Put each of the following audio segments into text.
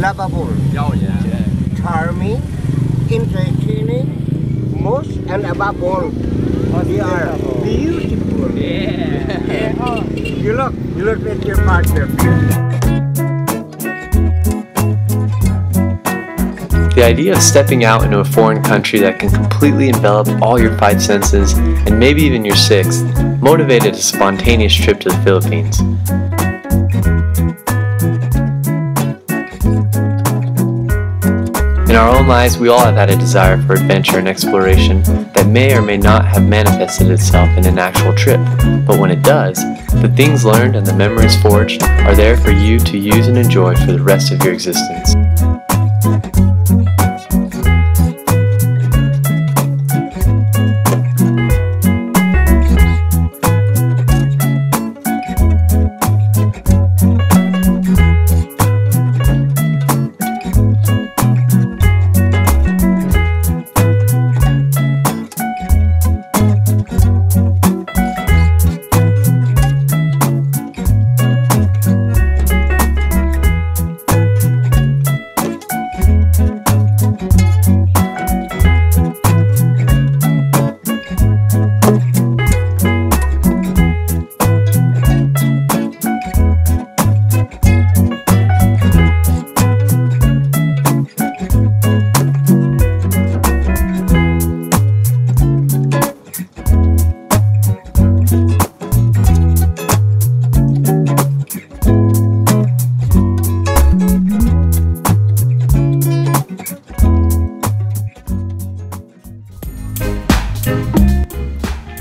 lovable, Oh yeah. charming, entertaining, most and above all, they are beautiful. Yeah. You look at your partner. The idea of stepping out into a foreign country that can completely envelop all your five senses, and maybe even your sixth, motivated a spontaneous trip to the Philippines. In our own lives, we all have had a desire for adventure and exploration that may or may not have manifested itself in an actual trip. But when it does, the things learned and the memories forged are there for you to use and enjoy for the rest of your existence.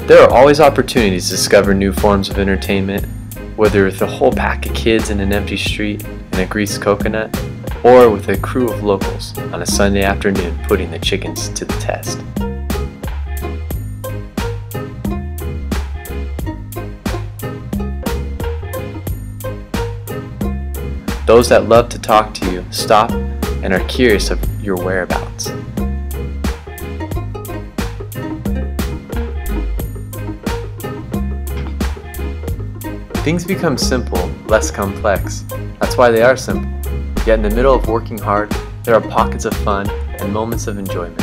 There are always opportunities to discover new forms of entertainment, whether with a whole pack of kids in an empty street and a greased coconut, or with a crew of locals on a Sunday afternoon putting the chickens to the test. Those that love to talk to you stop and are curious of your whereabouts. Things become simple, less complex. That's why they are simple. Yet in the middle of working hard, there are pockets of fun and moments of enjoyment.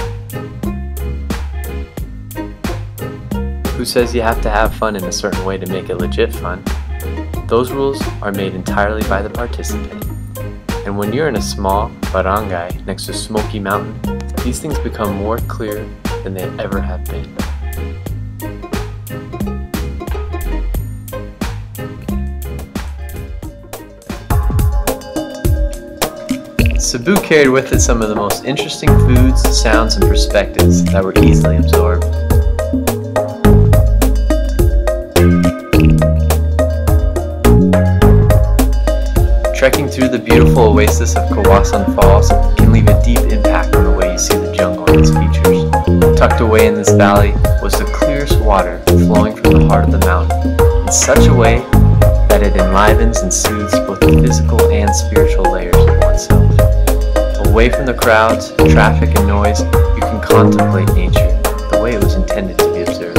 Who says you have to have fun in a certain way to make it legit fun? Those rules are made entirely by the participant. And when you're in a small barangay next to Smoky Mountain, these things become more clear than they ever have been. Cebu carried with it some of the most interesting foods, sounds, and perspectives that were easily absorbed. Trekking through the beautiful oasis of Kawasan Falls can leave a deep impact on the way you see the jungle and its features. Tucked away in this valley was the clearest water flowing from the heart of the mountain in such a way that it enlivens and soothes both the physical and spiritual layers of oneself. Away from the crowds, traffic, and noise, you can contemplate nature the way it was intended to be observed.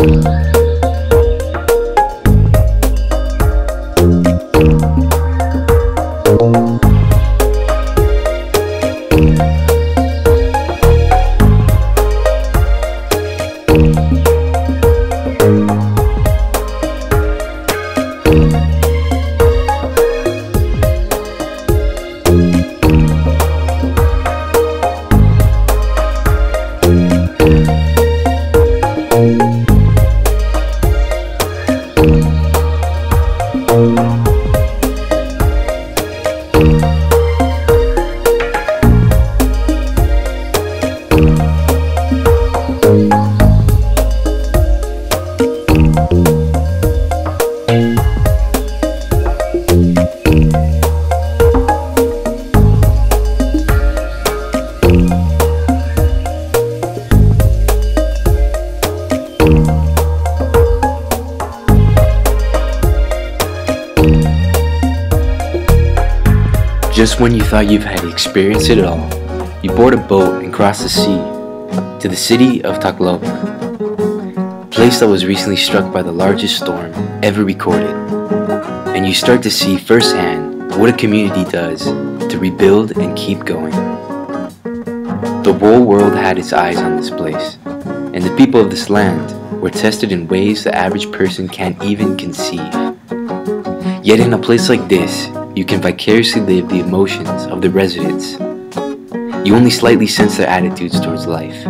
Just when you thought you've had experienced it all, you board a boat and cross the sea to the city of Tacloban, a place that was recently struck by the largest storm ever recorded. And you start to see firsthand what a community does to rebuild and keep going. The whole world had its eyes on this place, and the people of this land were tested in ways the average person can't even conceive. Yet in a place like this, you can vicariously live the emotions of the residents. You only slightly sense their attitudes towards life,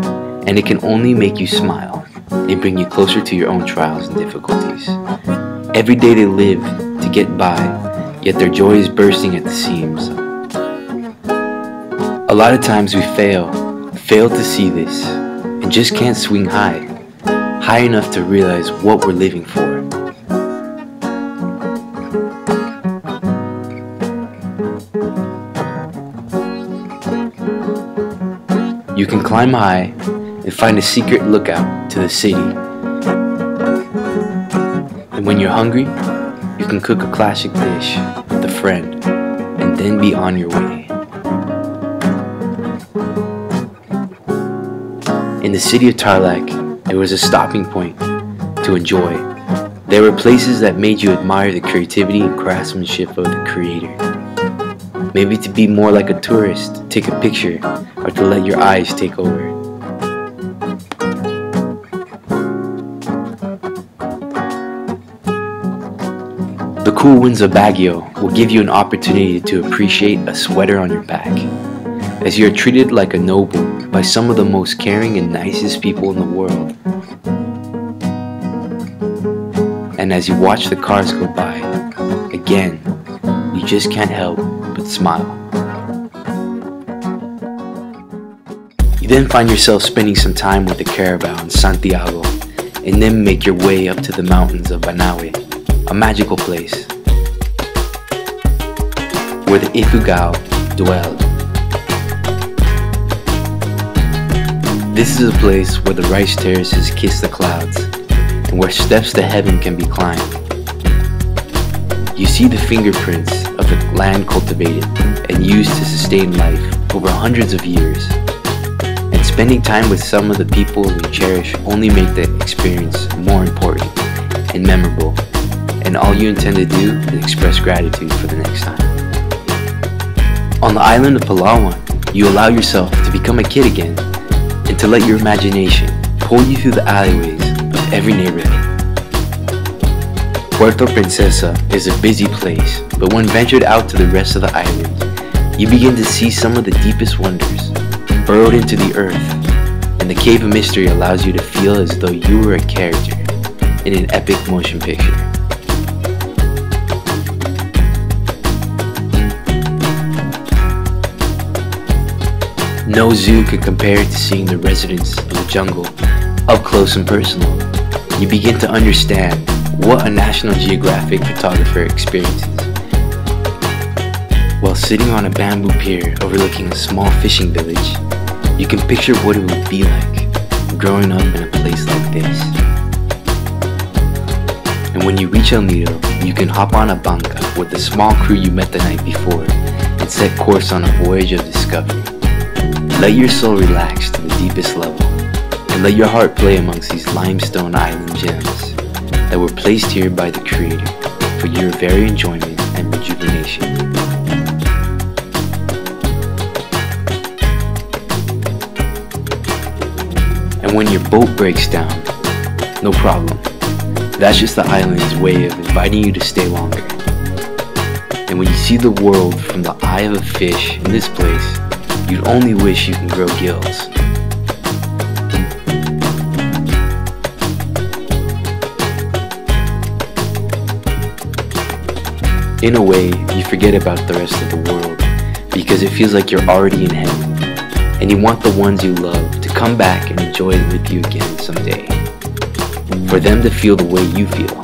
and it can only make you smile and bring you closer to your own trials and difficulties. Every day they live to get by, yet their joy is bursting at the seams. A lot of times we fail to see this, and just can't swing high enough to realize what we're living for. You can climb high and find a secret lookout to the city. And when you're hungry, you can cook a classic dish with a friend and then be on your way. In the city of Tarlac, there was a stopping point to enjoy. There were places that made you admire the creativity and craftsmanship of the creator. Maybe to be more like a tourist, take a picture, or to let your eyes take over. The cool winds of Baguio will give you an opportunity to appreciate a sweater on your back, as you are treated like a noble by some of the most caring and nicest people in the world. And as you watch the cars go by, again, you just can't help but smile. You then find yourself spending some time with the caravan in Santiago, and then make your way up to the mountains of Banaue, a magical place where the Ifugao dwelled. This is a place where the rice terraces kiss the clouds, and where steps to heaven can be climbed. You see the fingerprints of the land cultivated and used to sustain life over hundreds of years. And spending time with some of the people we cherish only make the experience more important and memorable, and all you intend to do is express gratitude for the next time. On the island of Palawan, you allow yourself to become a kid again, and to let your imagination pull you through the alleyways of every neighborhood. Puerto Princesa is a busy place, but when ventured out to the rest of the island, you begin to see some of the deepest wonders burrowed into the earth, and the Cave of Mystery allows you to feel as though you were a character in an epic motion picture. No zoo can compare to seeing the residents of the jungle up close and personal. You begin to understand what a National Geographic photographer experiences. While sitting on a bamboo pier overlooking a small fishing village, you can picture what it would be like growing up in a place like this. And when you reach El Nido, you can hop on a banca with the small crew you met the night before and set course on a voyage of discovery. Let your soul relax to the deepest level, and let your heart play amongst these limestone island gems that were placed here by the Creator for your very enjoyment and rejuvenation. And when your boat breaks down, no problem. That's just the island's way of inviting you to stay longer. And when you see the world from the eye of a fish in this place, you'd only wish you can grow gills. In a way, you forget about the rest of the world because it feels like you're already in heaven, and you want the ones you love to come back and enjoy it with you again someday, for them to feel the way you feel.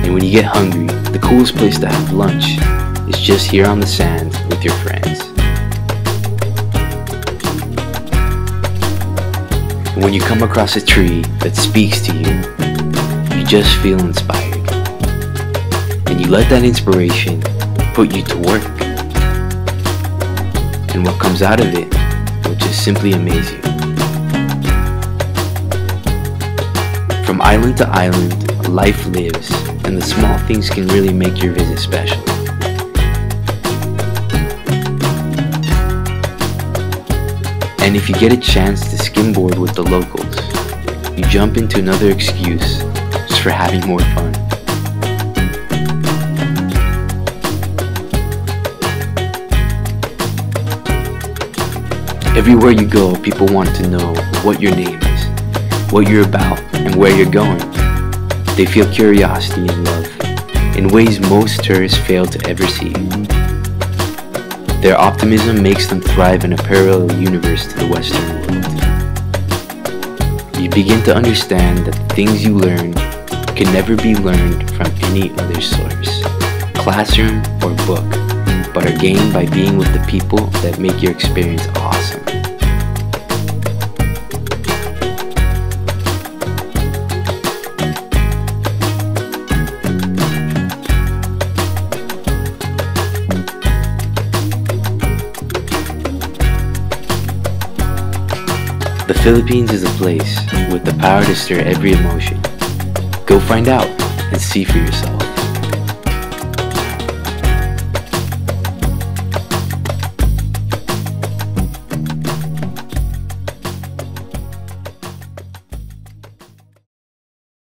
And when you get hungry, the coolest place to have lunch is just here on the sand with your friends. And when you come across a tree that speaks to you, you just feel inspired. And you let that inspiration put you to work. And what comes out of it will just simply amaze you. From island to island, life lives, and the small things can really make your visit special. And if you get a chance to skimboard with the locals, you jump into another excuse just for having more fun. Everywhere you go, people want to know what your name is, what you're about, and where you're going. They feel curiosity and love in ways most tourists fail to ever see. Their optimism makes them thrive in a parallel universe to the Western world. You begin to understand that the things you learn can never be learned from any other source, classroom or book, but are gained by being with the people that make your experience awesome. The Philippines is a place with the power to stir every emotion. Go find out and see for yourself.